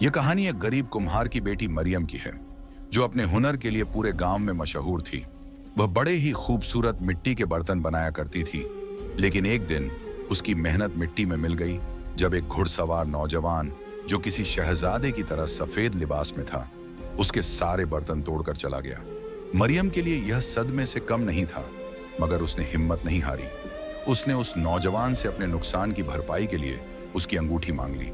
यह कहानी एक गरीब कुम्हार की बेटी मरियम की है, जो अपने हुनर के लिए पूरे गांव में मशहूर थी। वह बड़े ही खूबसूरत मिट्टी के बर्तन बनाया करती थी, लेकिन एक दिन उसकी मेहनत मिट्टी में मिल गई जब एक घुड़सवार नौजवान, जो किसी शहजादे की तरह सफेद लिबास में था, उसके सारे बर्तन तोड़कर चला गया। मरियम के लिए यह सदमे से कम नहीं था, मगर उसने हिम्मत नहीं हारी। उसने उस नौजवान से अपने नुकसान की भरपाई के लिए उसकी अंगूठी मांग ली।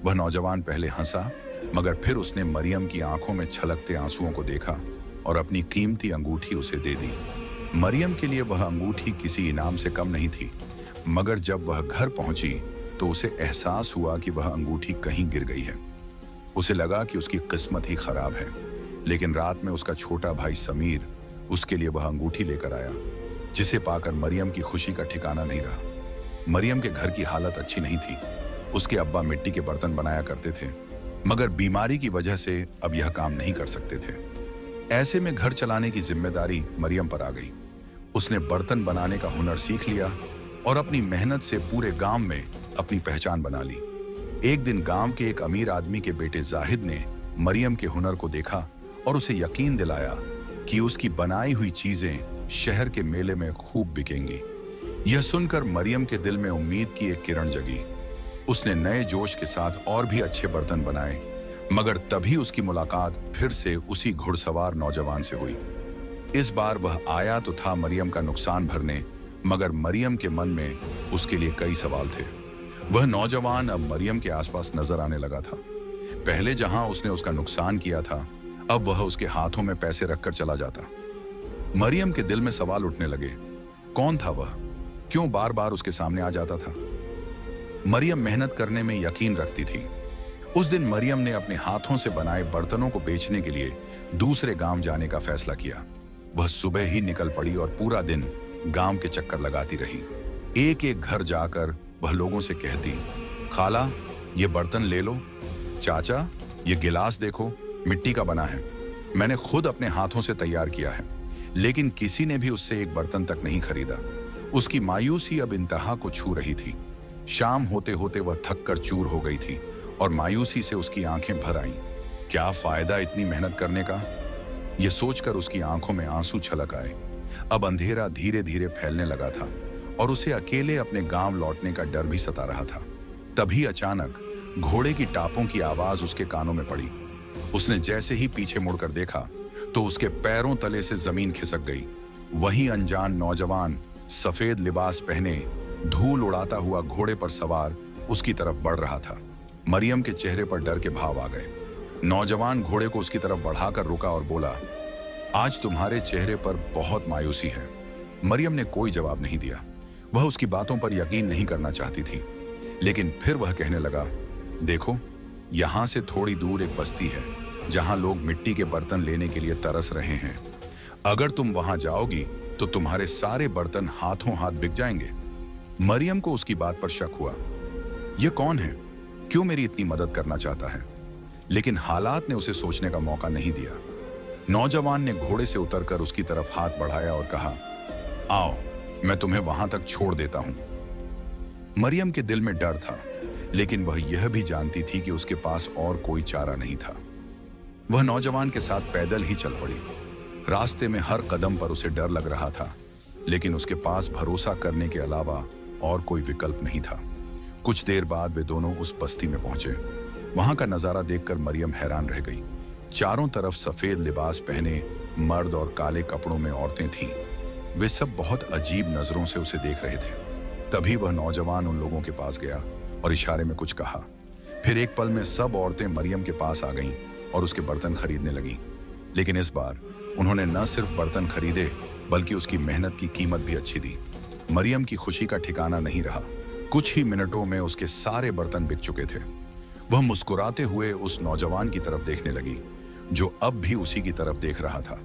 वह नौजवान पहले हंसा, मगर फिर उसने मरियम की आंखों में छलकते आंसुओं को देखा और अपनी कीमती अंगूठी उसे दे दी। मरियम के लिए वह अंगूठी किसी इनाम से कम नहीं थी, मगर जब वह घर पहुंची तो उसे एहसास हुआ कि वह अंगूठी कहीं गिर गई है। उसे लगा कि उसकी किस्मत ही खराब है, लेकिन रात में उसका छोटा भाई समीर उसके लिए वह अंगूठी लेकर आया, जिसे पाकर मरियम की खुशी का ठिकाना नहीं रहा। मरियम के घर की हालत अच्छी नहीं थी। उसके अब्बा मिट्टी के बर्तन बनाया करते थे, मगर बीमारी की वजह से अब यह काम नहीं कर सकते थे। ऐसे में घर चलाने की जिम्मेदारी मरियम पर आ गई। उसने बर्तन बनाने का हुनर सीख लिया और अपनी मेहनत से पूरे गांव में अपनी पहचान बना ली। एक दिन गांव के एक अमीर आदमी के बेटे जाहिद ने मरियम के हुनर को देखा और उसे यकीन दिलाया कि उसकी बनाई हुई चीजें शहर के मेले में खूब बिकेंगी। यह सुनकर मरियम के दिल में उम्मीद की एक किरण जगी। उसने नए जोश के साथ और भी अच्छे बर्तन बनाए, मगर तभी उसकी मुलाकात फिर से उसी घुड़सवार नौजवान से हुई। इस बार वह आया तो था मरियम का नुकसान भरने, मगर मरियम के मन में उसके लिए कई सवाल थे। वह नौजवान अब मरियम के आसपास नजर आने लगा था। पहले जहां उसने उसका नुकसान किया था, अब वह उसके हाथों में पैसे रखकर चला जाता। मरियम के दिल में सवाल उठने लगे, कौन था वह? क्यों बार बार उसके सामने आ जाता था? मरियम मेहनत करने में यकीन रखती थी। उस दिन मरियम ने अपने हाथों से बनाए बर्तनों को बेचने के लिए दूसरे गांव जाने का फैसला किया। वह सुबह ही निकल पड़ी और पूरा दिन गांव के चक्कर लगाती रही। एक एक घर जाकर वह लोगों से कहती, खाला ये बर्तन ले लो, चाचा ये गिलास देखो, मिट्टी का बना है, मैंने खुद अपने हाथों से तैयार किया है। लेकिन किसी ने भी उससे एक बर्तन तक नहीं खरीदा। उसकी मायूसी अब इंतहा को छू रही थी। शाम होते होते वह थक कर चूर हो गई थी और मायूसी से उसकी आंखें भर आईं। क्या फायदा इतनी मेहनत करने का? यह सोचकर उसकी आंखों में आंसू छलक आए। अब अंधेरा धीरे धीरे फैलने लगा था और उसे अकेले अपने गांव लौटने का डर भी सता रहा था। तभी अचानक घोड़े की टापों की आवाज उसके कानों में पड़ी। उसने जैसे ही पीछे मुड़कर देखा तो उसके पैरों तले से जमीन खिसक गई। वही अनजान नौजवान सफेद लिबास पहने, धूल उड़ाता हुआ घोड़े पर सवार उसकी तरफ बढ़ रहा था। मरियम के चेहरे पर डर के भाव आ गए। नौजवान घोड़े को उसकी तरफ बढ़ाकर रुका और बोला, आज तुम्हारे चेहरे पर बहुत मायूसी है। मरियम ने कोई जवाब नहीं दिया। वह उसकी बातों पर यकीन नहीं करना चाहती थी। लेकिन फिर वह कहने लगा, देखो यहां से थोड़ी दूर एक बस्ती है जहां लोग मिट्टी के बर्तन लेने के लिए तरस रहे हैं। अगर तुम वहां जाओगी तो तुम्हारे सारे बर्तन हाथों हाथ बिक जाएंगे। मरियम को उसकी बात पर शक हुआ। यह कौन है? क्यों मेरी इतनी मदद करना चाहता है? लेकिन हालात ने उसे सोचने का मौका नहीं दिया। नौजवान ने घोड़े से उतरकर उसकी तरफ हाथ बढ़ाया और कहा, आओ मैं तुम्हें वहां तक छोड़ देता हूं। मरियम के दिल में डर था, लेकिन वह यह भी जानती थी कि उसके पास और कोई चारा नहीं था। वह नौजवान के साथ पैदल ही चल पड़ी। रास्ते में हर कदम पर उसे डर लग रहा था, लेकिन उसके पास भरोसा करने के अलावा और कोई विकल्प नहीं था। कुछ देर बाद वे दोनों उस बस्ती में पहुंचे। वहां का नजारा देखकर मरियम हैरान रह गई। चारों तरफ सफेद लिबास पहने मर्द और काले कपड़ों में औरतें थीं। वे सब बहुत अजीब नजरों से उसे देख रहे थे। तभी वह नौजवान उन लोगों के पास गया और इशारे में कुछ कहा। फिर एक पल में सब औरतें मरियम के पास आ गईं और उसके बर्तन खरीदने लगीं। लेकिन इस बार उन्होंने न सिर्फ बर्तन खरीदे, बल्कि उसकी मेहनत की कीमत भी अच्छी दी। मरियम की खुशी का ठिकाना नहीं रहा। कुछ ही मिनटों में उसके सारे बर्तन बिक चुके थे। वह मुस्कुराते हुए उस नौजवान की तरफ देखने लगी, जो अब भी उसी की तरफ देख रहा था।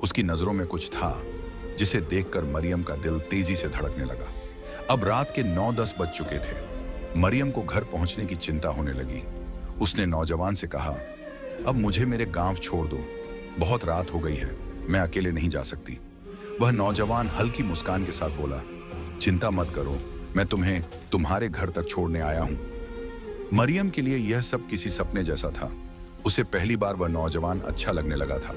उसकी नजरों में कुछ था जिसे देखकर मरियम का दिल तेजी से धड़कने लगा। अब रात के 9-10 बज चुके थे। मरियम को घर पहुंचने की चिंता होने लगी। उसने नौजवान से कहा, अब मुझे मेरे गांव छोड़ दो, बहुत रात हो गई है, मैं अकेले नहीं जा सकती। वह नौजवान हल्की मुस्कान के साथ बोला, चिंता मत करो, मैं तुम्हें तुम्हारे घर तक छोड़ने आया हूं। मरियम के लिए यह सब किसी सपने जैसा था। उसे पहली बार वह नौजवान अच्छा लगने लगा था।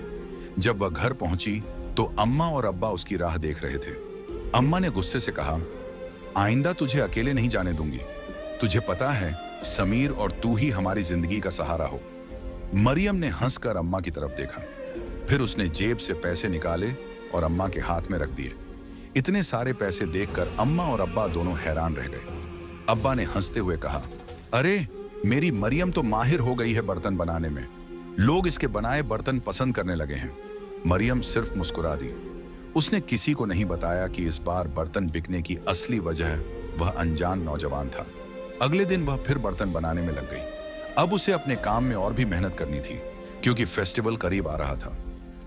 जब वह घर पहुंची तो अम्मा और अब्बा उसकी राह देख रहे थे। अम्मा ने गुस्से से कहा, आइंदा तुझे अकेले नहीं जाने दूंगी। तुझे पता है समीर और तू ही हमारी जिंदगी का सहारा हो। मरियम ने हंसकर अम्मा की तरफ देखा, फिर उसने जेब से पैसे निकाले और अम्मा के हाथ में रख दिए। इतने सारे पैसे देखकर अम्मा और अब्बा दोनों हैरान रह गए। अब्बा ने हंसते हुए कहा, अरे मेरी मरियम तो माहिर हो गई है बर्तन बनाने में। लोग इसके बनाए बर्तन पसंद करने लगे हैं। मरियम सिर्फ मुस्कुरा दी। उसने किसी को नहीं बताया कि इस बार बर्तन बिकने की असली वजह वह अनजान नौजवान था। अगले दिन वह फिर बर्तन बनाने में लग गई। अब उसे अपने काम में और भी मेहनत करनी थी क्योंकि फेस्टिवल करीब आ रहा था।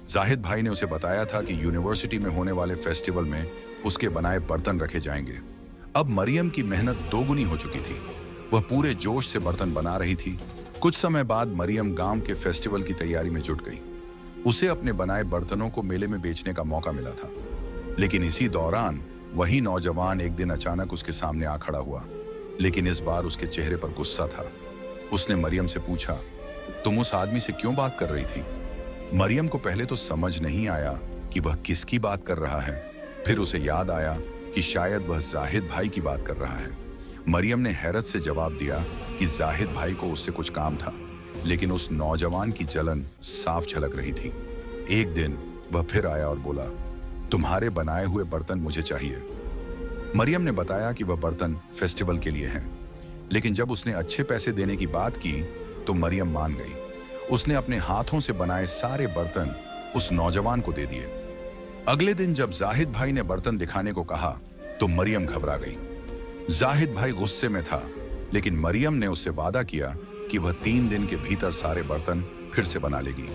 जाहिद भाई ने उसे बताया था कि यूनिवर्सिटी में होने वाले फेस्टिवल में उसके बनाए बर्तन रखे जाएंगे। अब मरियम की मेहनत दोगुनी हो चुकी थी। वह पूरे जोश से बर्तन बना रही थी। कुछ समय बाद मरियम गांव के फेस्टिवल की तैयारी में जुट गई। उसे अपने बनाए बर्तनों को मेले में बेचने का मौका मिला था। लेकिन इसी दौरान वही नौजवान एक दिन अचानक उसके सामने आ खड़ा हुआ, लेकिन इस बार उसके चेहरे पर गुस्सा था। उसने मरियम से पूछा, तुम उस आदमी से क्यों बात कर रही थी? मरियम को पहले तो समझ नहीं आया कि वह किसकी बात कर रहा है। फिर उसे याद आया कि शायद वह जाहिद भाई की बात कर रहा है। मरियम ने हैरत से जवाब दिया कि जाहिद भाई को उससे कुछ काम था, लेकिन उस नौजवान की जलन साफ झलक रही थी। एक दिन वह फिर आया और बोला, तुम्हारे बनाए हुए बर्तन मुझे चाहिए। मरियम ने बताया कि वह बर्तन फेस्टिवल के लिए हैं, लेकिन जब उसने अच्छे पैसे देने की बात की तो मरियम मान गई। उसने अपने हाथों से बनाए सारे बर्तन उस नौजवान को दे दिए। अगले दिन जब जाहिद भाई ने बर्तन दिखाने को कहा तो मरियम घबरा गई। जाहिद भाई गुस्से में था, लेकिन मरियम ने उससे वादा किया कि वह 3 दिन के भीतर सारे बर्तन फिर से बना लेगी।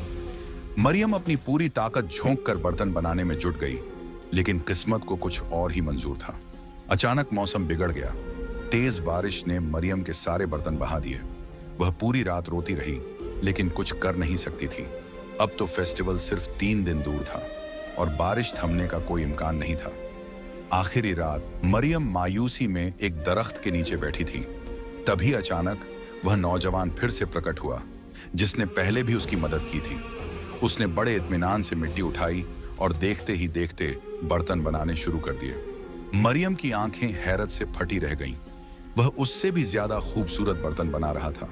मरियम अपनी पूरी ताकत झोंक कर बर्तन बनाने में जुट गई, लेकिन किस्मत को कुछ और ही मंजूर था। अचानक मौसम बिगड़ गया। तेज बारिश ने मरियम के सारे बर्तन बहा दिए। वह पूरी रात रोती रही, लेकिन कुछ कर नहीं सकती थी। अब तो फेस्टिवल सिर्फ 3 दिन दूर था और बारिश थमने का कोई इम्कान नहीं था। आखिरी रात मरियम मायूसी में एक दरख्त के नीचे बैठी थी। तभी अचानक वह नौजवान फिर से प्रकट हुआ, जिसने पहले भी उसकी मदद की थी। उसने बड़े इत्मीनान से मिट्टी उठाई और देखते ही देखते बर्तन बनाने शुरू कर दिए। मरियम की आंखें हैरत से फटी रह गईं। वह उससे भी ज्यादा खूबसूरत बर्तन बना रहा था।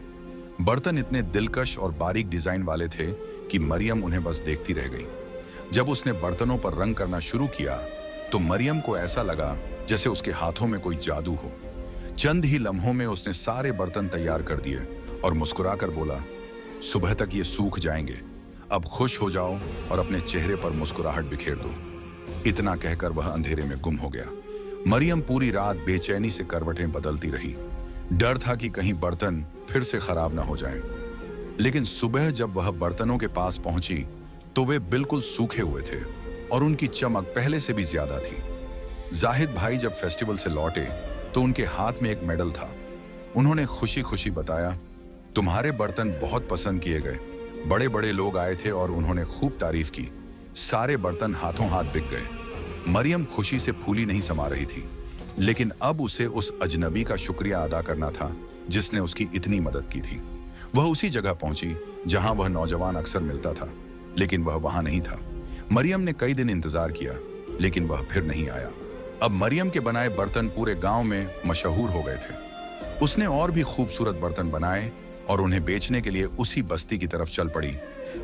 बर्तन इतने दिलकश और बारीक डिजाइन वाले थे कि मरियम उन्हें बस देखती रह गई। जब उसने बर्तनों पर रंग करना शुरू किया तो मरियम को ऐसा लगा जैसे उसके हाथों में कोई जादू हो। चंद ही लम्हों में उसने सारे बर्तन तैयार कर दिए और मुस्कुराकर बोला, सुबह तक ये सूख जाएंगे। अब खुश हो जाओ और अपने चेहरे पर मुस्कुराहट बिखेर दो। इतना कहकर वह अंधेरे में गुम हो गया। मरियम पूरी रात बेचैनी से करवटें बदलती रही। डर था कि कहीं बर्तन फिर से खराब ना हो जाएं। लेकिन सुबह जब वह बर्तनों के पास पहुंची तो वे बिल्कुल सूखे हुए थे और उनकी चमक पहले से भी ज्यादा थी। जाहिद भाई जब फेस्टिवल से लौटे तो उनके हाथ में एक मेडल था। उन्होंने खुशी खुशी बताया, तुम्हारे बर्तन बहुत पसंद किए गए। बड़े बड़े लोग आए थे और उन्होंने खूब तारीफ की। सारे बर्तन हाथों हाथ बिक गए। मरियम खुशी से फूली नहीं समा रही थी, लेकिन अब उसे उस अजनबी का शुक्रिया अदा करना था जिसने उसकी इतनी मदद की थी। वह उसी जगह पहुंची जहां वह नौजवान अक्सर मिलता था, लेकिन वह वहां नहीं था। मरियम ने कई दिन इंतजार किया, लेकिन वह फिर नहीं आया। अब मरियम के बनाए बर्तन पूरे गांव में मशहूर हो गए थे। उसने और भी खूबसूरत बर्तन बनाए और उन्हें बेचने के लिए उसी बस्ती की तरफ चल पड़ी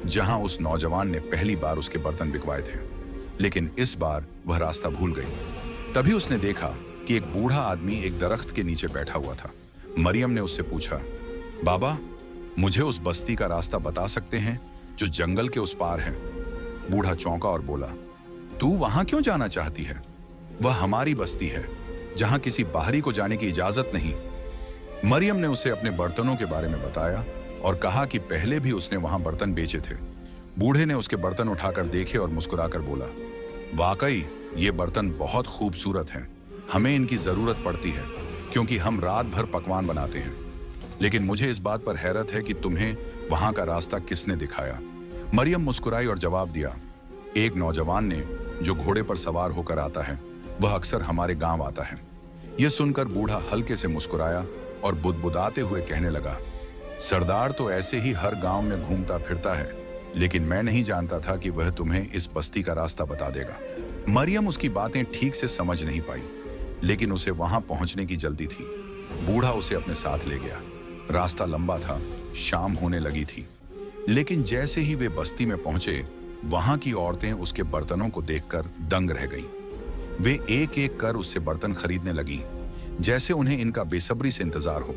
जहां उस नौजवान ने पहली बार उसके बर्तन बिकवाए थे। लेकिन इस बार वह रास्ता भूल गई। तभी उसने देखा कि एक बूढ़ा आदमी एक दरख्त के नीचे बैठा हुआ था। मरियम ने उससे पूछा, बाबा, मुझे उस बस्ती का रास्ता बता सकते हैं जो जंगल के उस पार है? बूढ़ा चौंका और बोला, तू वहां क्यों जाना चाहती है? वह हमारी बस्ती है जहां किसी बाहरी को जाने की इजाजत नहीं। मरियम ने उसे अपने बर्तनों के बारे में बताया और कहा कि पहले भी उसने वहां बर्तन बेचे थे। बूढ़े ने उसके बर्तन उठाकर देखे और मुस्कुराकर बोला, वाकई ये बर्तन बहुत खूबसूरत हैं। हमें इनकी जरूरत पड़ती है क्योंकि हम रात भर पकवान बनाते हैं। लेकिन मुझे इस बात पर हैरत है कि तुम्हें वहां का रास्ता किसने दिखाया? मरियम मुस्कुराई और जवाब दिया, एक नौजवान ने जो घोड़े पर सवार होकर आता है। वह अक्सर हमारे गांव आता है। यह सुनकर बूढ़ा हल्के से मुस्कुराया और बुदबुदाते हुए कहने लगा, सरदार तो ऐसे ही हर गांव में घूमता फिरता है, लेकिन मैं नहीं जानता था कि वह तुम्हें इस बस्ती का रास्ता बता देगा। मरियम उसकी बातें ठीक से समझ नहीं पाई, लेकिन उसे वहां पहुंचने की जल्दी थी। बूढ़ा उसे अपने साथ ले गया। रास्ता लंबा था, शाम होने लगी थी, लेकिन जैसे ही वे बस्ती में पहुंचे, वहां की औरतें उसके बर्तनों को देखकर दंग रह गईं। वे एक एक कर उससे बर्तन खरीदने लगीं, जैसे उन्हें इनका बेसब्री से इंतजार हो।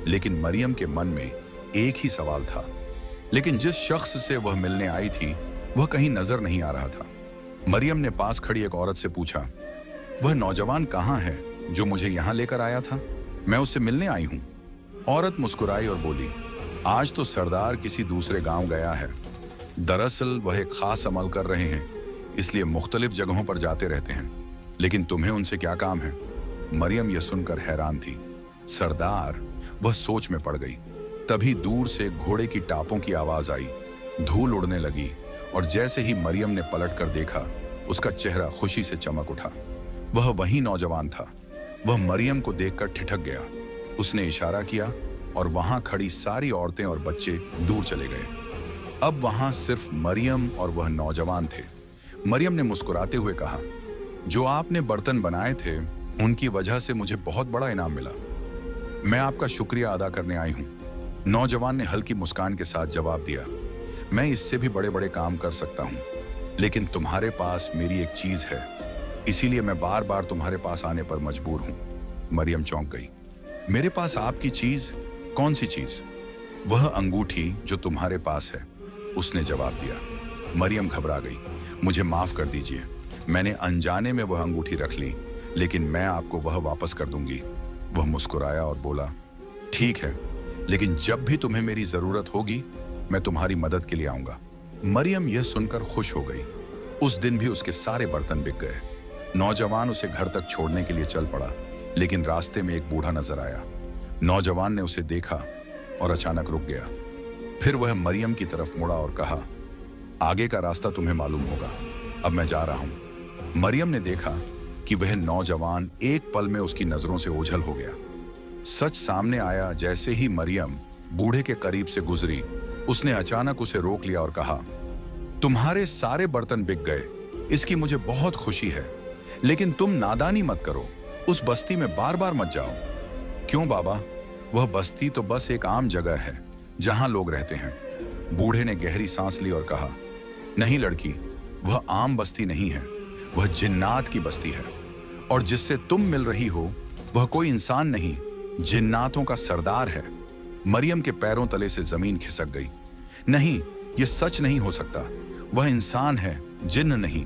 लेकिन मरियम के मन में एक ही सवाल था, लेकिन जिस शख्स से वह मिलने आई थी वह कहीं नजर नहीं आ रहा था। मरियम ने पास खड़ी एक औरत से पूछा, वह नौजवान कहाँ है जो मुझे यहाँ लेकर आया था? मैं उससे मिलने आई हूँ। औरत मुस्कुराई और बोली, आज तो सरदार किसी दूसरे गांव गया है। दरअसल वह एक खास अमल कर रहे हैं, इसलिए मुख्तलिफ जगहों पर जाते रहते हैं। लेकिन तुम्हें उनसे क्या काम है? मरियम यह सुनकर हैरान थी। सरदार? वह सोच में पड़ गई। तभी दूर से घोड़े की टापों की आवाज आई, धूल उड़ने लगी, और जैसे ही मरियम ने पलट कर देखा, उसका चेहरा खुशी से चमक उठा। वह वही नौजवान था। वह मरियम को देखकर ठिठक गया। उसने इशारा किया और वहां खड़ी सारी औरतें और बच्चे दूर चले गए। अब वहां सिर्फ मरियम और वह नौजवान थे। मरियम ने मुस्कुराते हुए कहा, जो आपने बर्तन बनाए थे उनकी वजह से मुझे बहुत बड़ा इनाम मिला। मैं आपका शुक्रिया अदा करने आई हूं। नौजवान ने हल्की मुस्कान के साथ जवाब दिया, मैं इससे भी बड़े बड़े काम कर सकता हूं, लेकिन तुम्हारे पास मेरी एक चीज है, इसीलिए मैं बार बार तुम्हारे पास आने पर मजबूर हूं। मरियम चौंक गई। मेरे पास आपकी चीज? कौन सी चीज? वह अंगूठी जो तुम्हारे पास है, उसने जवाब दिया। मरियम घबरा गई। मुझे माफ कर दीजिए, मैंने अनजाने में वह अंगूठी रख ली, लेकिन मैं आपको वह वापस कर दूंगी। वह मुस्कुराया और बोला, ठीक है, लेकिन जब भी तुम्हें मेरी जरूरत होगी मैं तुम्हारी मदद के लिए आऊंगा। मरियम यह सुनकर खुश हो गई। उस दिन भी उसके सारे बर्तन बिक गए। नौजवान उसे घर तक छोड़ने के लिए चल पड़ा, लेकिन रास्ते में एक बूढ़ा नजर आया। नौजवान ने उसे देखा और अचानक रुक गया। फिर वह मरियम की तरफ मुड़ा और कहा, आगे का रास्ता तुम्हें मालूम होगा, अब मैं जा रहा हूं। मरियम ने देखा कि वह नौजवान एक पल में उसकी नजरों से ओझल हो गया। सच सामने आया। जैसे ही मरियम बूढ़े के करीब से गुजरी, उसने अचानक उसे रोक लिया और कहा, तुम्हारे सारे बर्तन बिक गए, इसकी मुझे बहुत खुशी है, लेकिन तुम नादानी मत करो, उस बस्ती में बार बार मत जाओ। क्यों बाबा? वह बस्ती तो बस एक आम जगह है जहां लोग रहते हैं। बूढ़े ने गहरी सांस ली और कहा, नहीं लड़की, वह आम बस्ती नहीं है, वह जिन्नात की बस्ती है, और जिससे तुम मिल रही हो वह कोई इंसान नहीं, जिन्नातों का सरदार है। मरियम के पैरों तले से जमीन खिसक गई। नहीं, यह सच नहीं हो सकता, वह इंसान है, जिन्न नहीं,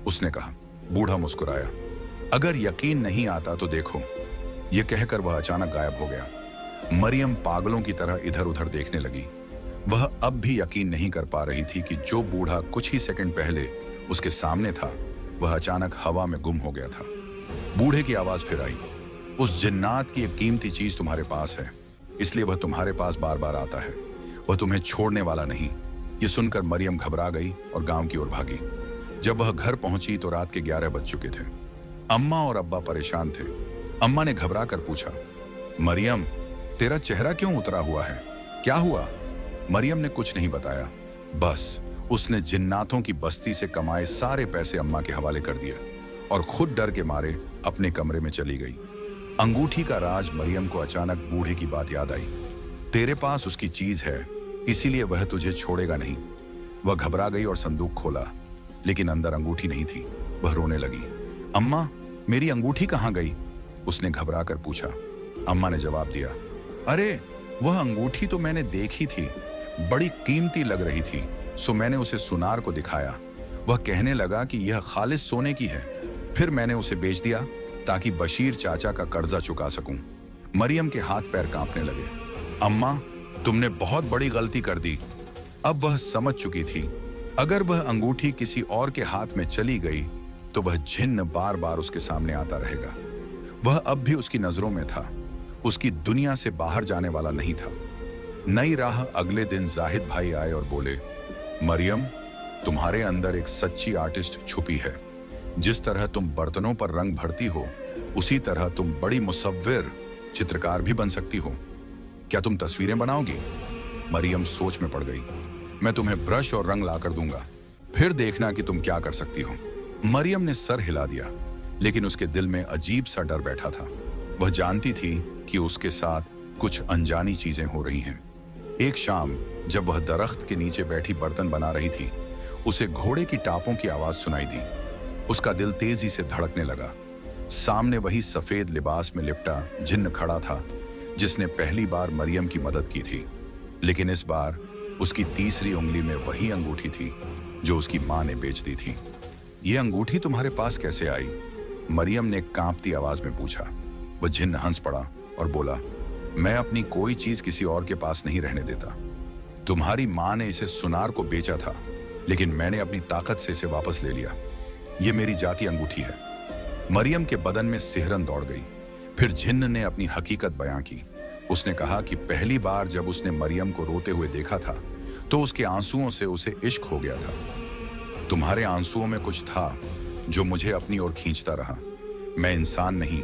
उसने कहा। बूढ़ा मुस्कुराया, अगर यकीन नहीं आता तो देखो। यह कहकर वह अचानक गायब हो गया। मरियम पागलों की तरह इधर उधर देखने लगी। वह अब भी यकीन नहीं कर पा रही थी कि जो बूढ़ा कुछ ही सेकंड पहले उसके सामने था, वह अचानक हवा में गुम हो गया था। बूढ़े की आवाज फिर आई, उस जिन्नात की एक कीमती चीज तुम्हारे पास है, इसलिए वह तुम्हारे पास बार बार आता है, वह तुम्हें छोड़ने वाला नहीं। यह सुनकर मरियम घबरा गई और गांव की ओर भागी। जब वह घर पहुंची तो रात के 11 बज चुके थे। अम्मा और अब्बा परेशान थे। अम्मा ने घबरा कर पूछा, मरियम, तेरा चेहरा क्यों उतरा हुआ है? क्या हुआ? मरियम ने कुछ नहीं बताया, बस उसने जिन्नातों की बस्ती से कमाए सारे पैसे अम्मा के हवाले कर दिए और खुद डर के मारे अपने कमरे में चली गई। अंगूठी का राज मरियम को अचानक बूढ़े की बात याद आई। तेरे पास उसकी चीज है, इसीलिए वह तुझे छोड़ेगा नहीं। वह घबरा गई और संदूक खोला, लेकिन अंदर अंगूठी नहीं थी। वह रोने लगी। अम्मा, मेरी अंगूठी कहाँ गई? उसने घबरा कर पूछा। अम्मा ने जवाब दिया, अरे वह अंगूठी तो मैंने देखी थी, बड़ी कीमती लग रही थी, सो मैंने उसे सुनार को दिखाया। वह कहने लगा कि यह खालिस सोने की है। फिर मैंने उसे बेच दिया ताकि बशीर चाचा का कर्जा चुका सकूं। मरियम के हाथ पैर कांपने लगे। अम्मा, तुमने बहुत बड़ी गलती कर दी। अब वह समझ चुकी थी, अगर वह अंगूठी किसी और के हाथ में चली गई तो वह जिन्न बार बार उसके सामने आता रहेगा। वह अब भी उसकी नजरों में था, उसकी दुनिया से बाहर जाने वाला नहीं था। नई राह अगले दिन जाहिद भाई आए और बोले, मरियम, तुम्हारे अंदर एक सच्ची आर्टिस्ट छुपी है। जिस तरह तुम बर्तनों पर रंग भरती हो, उसी तरह तुम बड़ी मुसव्विर चित्रकार भी बन सकती हो। क्या तुम तस्वीरें बनाओगी? मरियम सोच में पड़ गई। मैं तुम्हें ब्रश और रंग लाकर दूंगा, फिर देखना कि तुम क्या कर सकती हो। मरियम ने सर हिला दिया, लेकिन उसके दिल में अजीब सा डर बैठा था। वह जानती थी कि उसके साथ कुछ अनजानी चीजें हो रही हैं। एक शाम जब वह दरख्त के नीचे बैठी बर्तन बना रही थी, उसे घोड़े की टापों की आवाज सुनाई दी। उसका दिल तेजी से धड़कने लगा। सामने वही सफेद लिबास में लिपटा जिन्न खड़ा था, जिसने पहली बार मरियम की मदद की थी। लेकिन इस बार उसकी तीसरी उंगली में वही अंगूठी थी जो उसकी मां ने बेच दी थी। ये अंगूठी तुम्हारे पास कैसे आई? मरियम ने कांपती आवाज में पूछा। वह जिन्न हंस पड़ा और बोला, मैं अपनी कोई चीज किसी और के पास नहीं रहने देता। तुम्हारी मां ने इसे सुनार को बेचा था, लेकिन मैंने अपनी ताकत से इसे वापस ले लिया। ये मेरी जाती अंगूठी है। मरियम के बदन में सिहरन दौड़ गई। फिर जिन्न ने अपनी हकीकत बयां की। उसने कहा कि पहली बार जब उसने मरियम को रोते हुए देखा था, तो उसके आंसुओं से उसे इश्क हो गया था। तुम्हारे आंसुओं में कुछ था जो मुझे अपनी ओर खींचता रहा। मैं इंसान नहीं,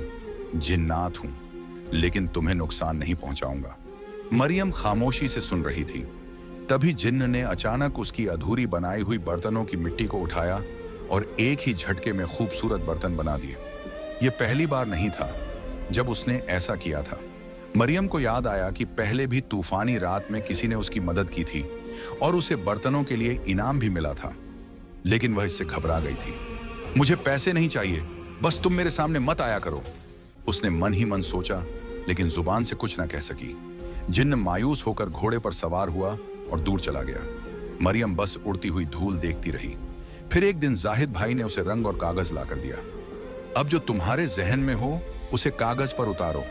जिन्नात हूं, लेकिन तुम्हें नुकसान नहीं पहुंचाऊंगा। मरियम खामोशी से सुन रही थी। तभी जिन्न ने अचानक उसकी अधूरी बनाई हुई बर्तनों की मिट्टी को उठाया और एक ही झटके में खूबसूरत बर्तन बना दिए। यह पहली बार नहीं था जब उसने ऐसा किया था। मरियम को याद आया कि पहले भी तूफानी रात में किसी ने उसकी मदद की थी और उसे बर्तनों के लिए इनाम भी मिला था, लेकिन वह इससे घबरा गई थी। मुझे पैसे नहीं चाहिए, बस तुम मेरे सामने मत आया करो, उसने मन ही मन सोचा, लेकिन जुबान से कुछ ना कह सकी। जिन्न मायूस होकर घोड़े पर सवार हुआ और दूर चला गया। मरियम बस उड़ती हुई धूल देखती रही। फिर एक दिन जाहिद भाई ने उसे रंग और कागज लाकर दिया। अब जो तुम्हारे जहन में हो उसे कागज पर उतारो,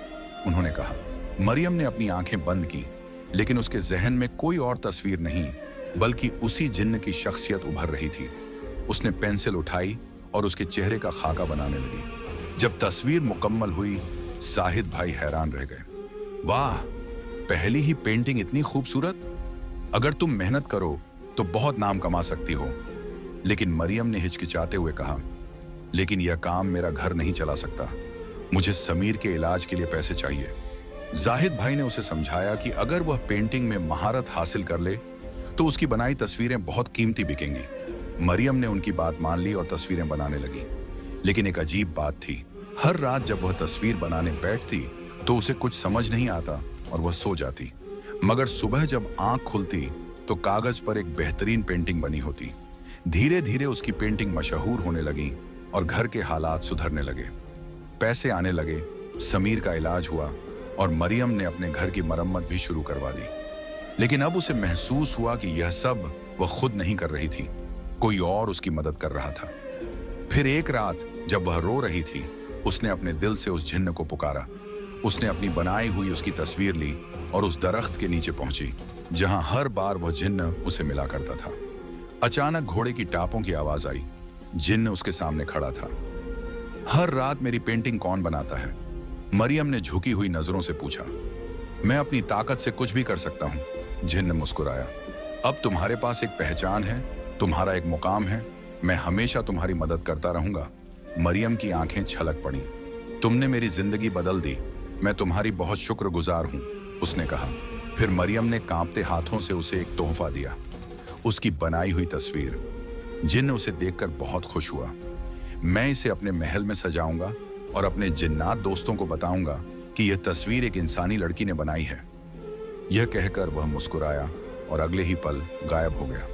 उन्होंने कहा। मरियम ने अपनी आंखें बंद की, लेकिन उसके जहन में कोई और तस्वीर नहीं, बल्कि उसी जिन्न की शख्सियत उभर रही थी। उसने पेंसिल उठाई और उसके चेहरे का खाका बनाने लगी। जब तस्वीर मुकम्मल हुई, जाहिद भाई हैरान रह गए। वाह, पहली ही पेंटिंग इतनी खूबसूरत! अगर तुम मेहनत करो तो बहुत नाम कमा सकती हो। लेकिन मरियम ने हिचकिचाते हुए कहा, लेकिन यह काम मेरा घर नहीं चला सकता। मुझे समीर के इलाज के लिए पैसे चाहिए। जाहिद भाई ने उसे समझाया कि अगर वह पेंटिंग में महारत हासिल कर ले तो उसकी बनाई तस्वीरें बहुत कीमती बिकेंगी। मरियम ने उनकी बात मान ली और तस्वीरें बनाने लगी। लेकिन एक अजीब बात थी, हर रात जब वह तस्वीर बनाने बैठती तो उसे कुछ समझ नहीं आता और वह सो जाती। मगर सुबह जब आंख खुलती तो कागज पर एक बेहतरीन पेंटिंग बनी होती। धीरे धीरे उसकी पेंटिंग मशहूर होने लगी और घर के हालात सुधरने लगे। पैसे आने लगे, समीर का इलाज हुआ और मरियम ने अपने घर की मरम्मत भी शुरू करवा दी। लेकिन अब उसे महसूस हुआ कि यह सब वह खुद नहीं कर रही थी, कोई और उसकी मदद कर रहा था। फिर एक रात जब वह रो रही थी, उसने अपने दिल से उस जिन्न को पुकारा। उसने अपनी बनाई हुई उसकी तस्वीर ली और उस दरख्त के नीचे पहुंची जहां हर बार वह जिन्न उसे मिला करता था। अचानक घोड़े की टापों की आवाज आई। जिन्न उसके सामने खड़ा था। हर रात मेरी पेंटिंग कौन बनाता है? मरियम ने झुकी हुई नजरों से पूछा। मैं अपनी ताकत से कुछ भी कर सकता हूं, जिन्न मुस्कुराया। अब तुम्हारे पास एक पहचान है, तुम्हारा एक मुकाम है, मैं हमेशा तुम्हारी मदद करता रहूंगा। मरियम की आंखें छलक पड़ी। तुमने मेरी जिंदगी बदल दी, मैं तुम्हारी बहुत शुक्रगुजार हूं, उसने कहा। फिर मरियम ने कांपते हाथों से उसे एक तोहफा दिया, उसकी बनाई हुई तस्वीर। जिन्न उसे देखकर बहुत खुश हुआ। मैं इसे अपने महल में सजाऊंगा और अपने जिन्नात दोस्तों को बताऊंगा कि यह तस्वीर एक इंसानी लड़की ने बनाई है। यह कहकर वह मुस्कुराया और अगले ही पल गायब हो गया।